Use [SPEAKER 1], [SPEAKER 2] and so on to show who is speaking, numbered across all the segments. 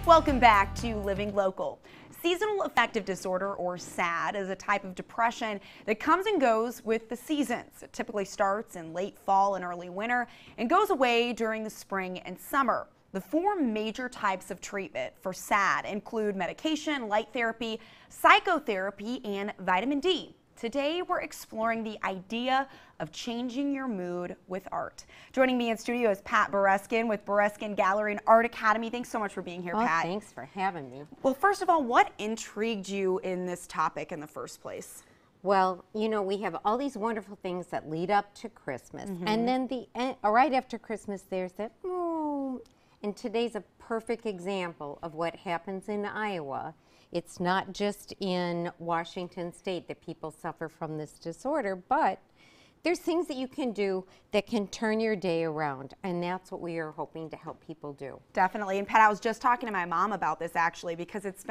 [SPEAKER 1] Welcome back to Living Local. Seasonal affective disorder, or SAD, is a type of depression that comes and goes with the seasons. It typically starts in late fall and early winter and goes away during the spring and summer. The four major types of treatment for SAD include medication, light therapy, psychotherapy, and vitamin D. Today, we're exploring the idea of changing your mood with art. Joining me in studio is Pat Bereskin with Bereskin Gallery and Art Academy. Thanks so much for being here, Pat.
[SPEAKER 2] Thanks for having me.
[SPEAKER 1] Well, first of all, what intrigued you in this topic in the first place?
[SPEAKER 2] Well, you know, we have all these wonderful things that lead up to Christmas. And then right after Christmas, there's that, and today's a perfect example of what happens in Iowa. It's not just in Washington State that people suffer from this disorder, but there's things that you can do that can turn your day around, and that's what we are hoping to help people do.
[SPEAKER 1] Definitely. And Pat, I was just talking to my mom about this actually, because it's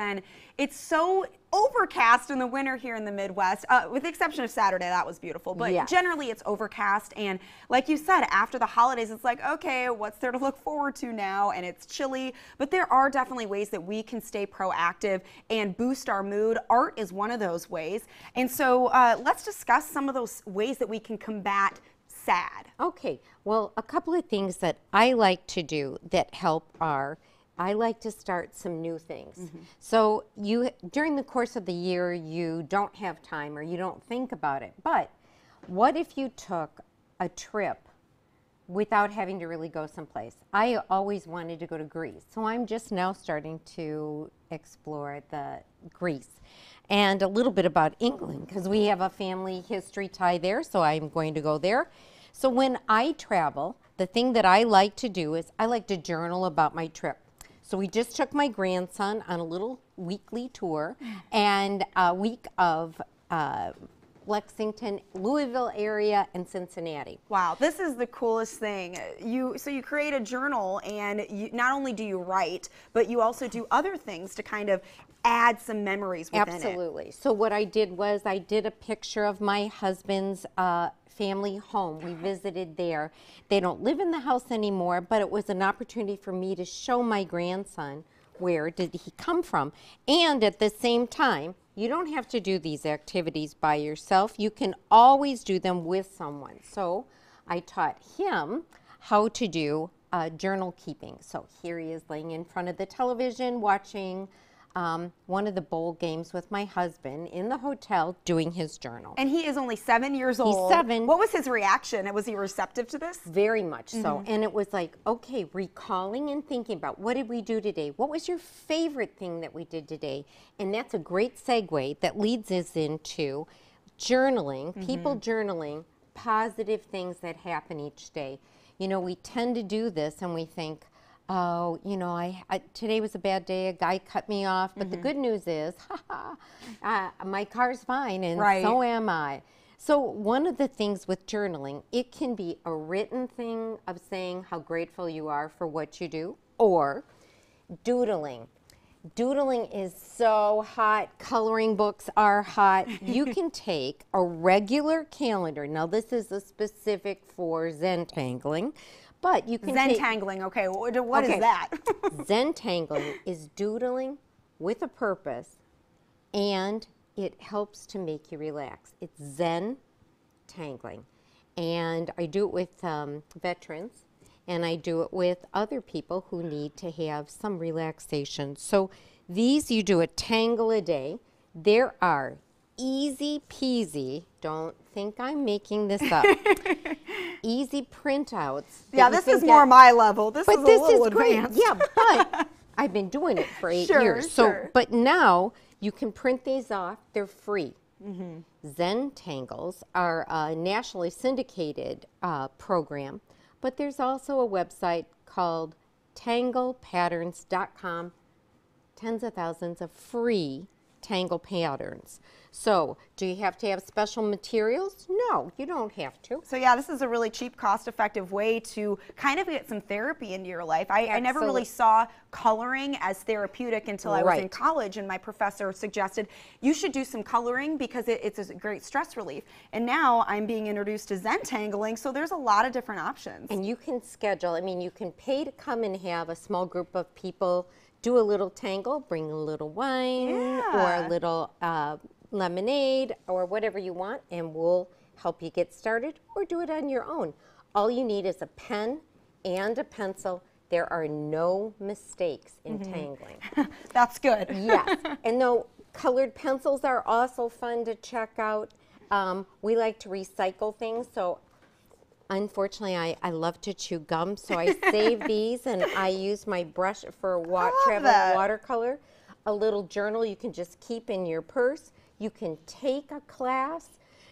[SPEAKER 1] so overcast in the winter here in the Midwest, with the exception of Saturday. That was beautiful, but
[SPEAKER 2] Yes.
[SPEAKER 1] Generally it's overcast, and like you said, after the holidays it's like, okay, what's there to look forward to now? And it's chilly, but there are definitely ways that we can stay proactive and boost our mood. Art is one of those ways, and so let's discuss some of those ways that we can combat SAD.
[SPEAKER 2] Okay, well, a couple of things that I like to do that help are, I like to start some new things. So during the course of the year, you don't have time or you don't think about it. But what if you took a trip without having to really go someplace? I always wanted to go to Greece, so I'm just now starting to explore the Greece. And a little bit about England, because we have a family history tie there, so I'm going to go there. So when I travel, the thing that I like to do is I like to journal about my trip. So we just took my grandson on a little weekly tour, and a week of Lexington, Louisville area, and Cincinnati.
[SPEAKER 1] Wow, this is the coolest thing. So you create a journal, and not only do you write, but you also do other things to kind of add some memories within it.
[SPEAKER 2] Absolutely. So what I did was I did a picture of my husband's family home. We visited there. They don't live in the house anymore, but it was an opportunity for me to show my grandson where did he come from. And at the same time, you don't have to do these activities by yourself. You can always do them with someone. So I taught him how to do journal keeping. So here he is laying in front of the television watching one of the bowl games with my husband in the hotel doing his journal.
[SPEAKER 1] And he is only 7 years old.
[SPEAKER 2] He's 7.
[SPEAKER 1] What was his reaction? Was he receptive to this?
[SPEAKER 2] Very much so. And it was like, okay, recalling and thinking about what did we do today? What was your favorite thing that we did today? And that's a great segue that leads us into journaling, people journaling positive things that happen each day. You know, we tend to do this and we think, oh, you know, today was a bad day, a guy cut me off, but the good news is, my car's fine, and so am I. So one of the things with journaling, it can be a written thing of saying how grateful you are for what you do, or doodling. Doodling is so hot. Coloring books are hot. You can take a regular calendar. Now, this is a specific for Zentangling. But you can
[SPEAKER 1] Zentangling, okay. What is that?
[SPEAKER 2] Zentangling is doodling with a purpose, and it helps to make you relax. It's Zen tangling. And I do it with veterans, and I do it with other people who need to have some relaxation. So these, you do a tangle a day. There are easy peasy, don't think I'm making this up, easy printouts.
[SPEAKER 1] Yeah, this is more my level. This is a little advanced.
[SPEAKER 2] Yeah, but I've been doing it for 8 years. So, but now you can print these off. They're free. Zentangles are a nationally syndicated program, but there's also a website called tanglepatterns.com. Tens of thousands of free tangle patterns. So, do you have to have special materials? No, you don't have to.
[SPEAKER 1] So yeah, this is a really cheap, cost-effective way to kind of get some therapy into your life. I never really saw coloring as therapeutic until I was in college, and my professor suggested you should do some coloring because it's a great stress relief. And now I'm being introduced to Zentangling, so there's a lot of different options.
[SPEAKER 2] And you can schedule, I mean, you can pay to come and have a small group of people do a little tangle, bring a little wine or a little lemonade or whatever you want, and we'll help you get started or do it on your own. All you need is a pen and a pencil. There are no mistakes in tangling.
[SPEAKER 1] That's good.
[SPEAKER 2] Yes, and though colored pencils are also fun to check out. We like to recycle things, so unfortunately I love to chew gum, so I save these and I use my brush for traveling watercolor. A little journal you can just keep in your purse. You can take a class.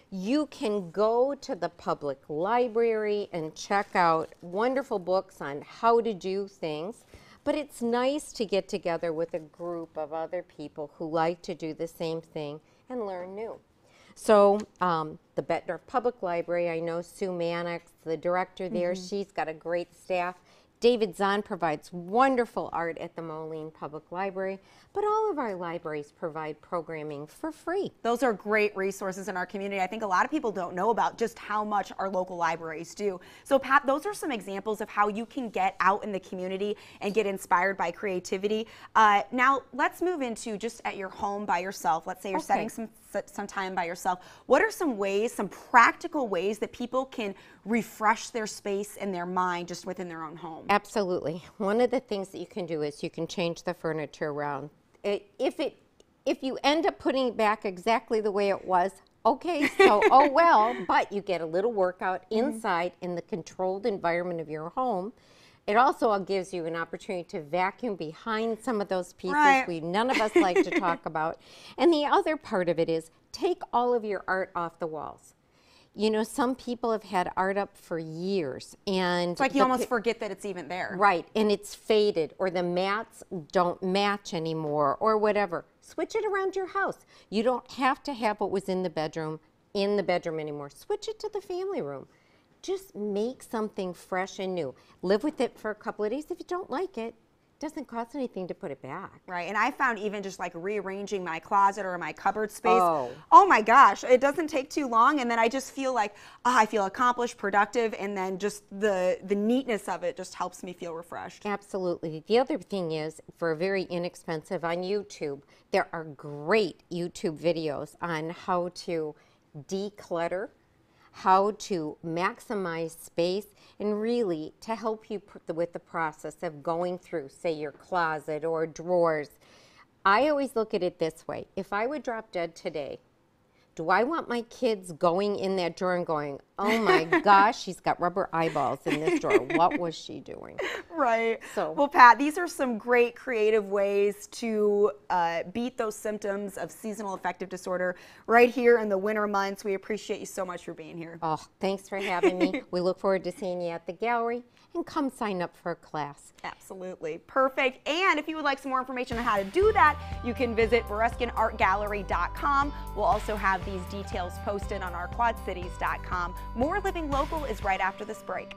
[SPEAKER 2] You can go to the public library and check out wonderful books on how to do things. But it's nice to get together with a group of other people who like to do the same thing and learn new. So the Bettendorf Public Library, I know Sue Mannix, the director there, she's got a great staff. David Zahn provides wonderful art at the Moline Public Library, but all of our libraries provide programming for free.
[SPEAKER 1] Those are great resources in our community. I think a lot of people don't know about just how much our local libraries do. So Pat, those are some examples of how you can get out in the community and get inspired by creativity. Now let's move into just at your home by yourself. Let's say you're setting some time by yourself. What are some ways, some practical ways that people can refresh their space and their mind just within their own home?
[SPEAKER 2] Absolutely. One of the things that you can do is you can change the furniture around. If you end up putting it back exactly the way it was, okay, so oh well, but you get a little workout inside in the controlled environment of your home. It also gives you an opportunity to vacuum behind some of those pieces none of us like to talk about. And the other part of it is take all of your art off the walls. You know, some people have had art up for years, and
[SPEAKER 1] it's like you almost forget that it's even there.
[SPEAKER 2] Right, and it's faded, or the mats don't match anymore, or whatever. Switch it around your house. You don't have to have what was in the bedroom anymore. Switch it to the family room. Just make something fresh and new. Live with it for a couple of days. If you don't like it, it doesn't cost anything to put it back.
[SPEAKER 1] Right, and I found even just like rearranging my closet or my cupboard space, oh my gosh, it doesn't take too long, and then I just feel like, I feel accomplished, productive, and then just the neatness of it just helps me feel refreshed.
[SPEAKER 2] Absolutely. The other thing is, for very inexpensive on YouTube, there are great YouTube videos on how to declutter, how to maximize space, and really to help you with the process of going through, say, your closet or drawers. I always look at it this way. If I would drop dead today, do I want my kids going in that drawer and going, oh my gosh, she's got rubber eyeballs in this drawer. What was she doing?
[SPEAKER 1] Right. Well, Pat, these are some great creative ways to beat those symptoms of seasonal affective disorder right here in the winter months. We appreciate you so much for being here.
[SPEAKER 2] Oh, thanks for having me. We look forward to seeing you at the gallery, and come sign up for a class.
[SPEAKER 1] Absolutely. Perfect. And if you would like some more information on how to do that, you can visit BereskinArtGallery.com. We'll also have these details posted on our QuadCities.com. More Living Local is right after this break.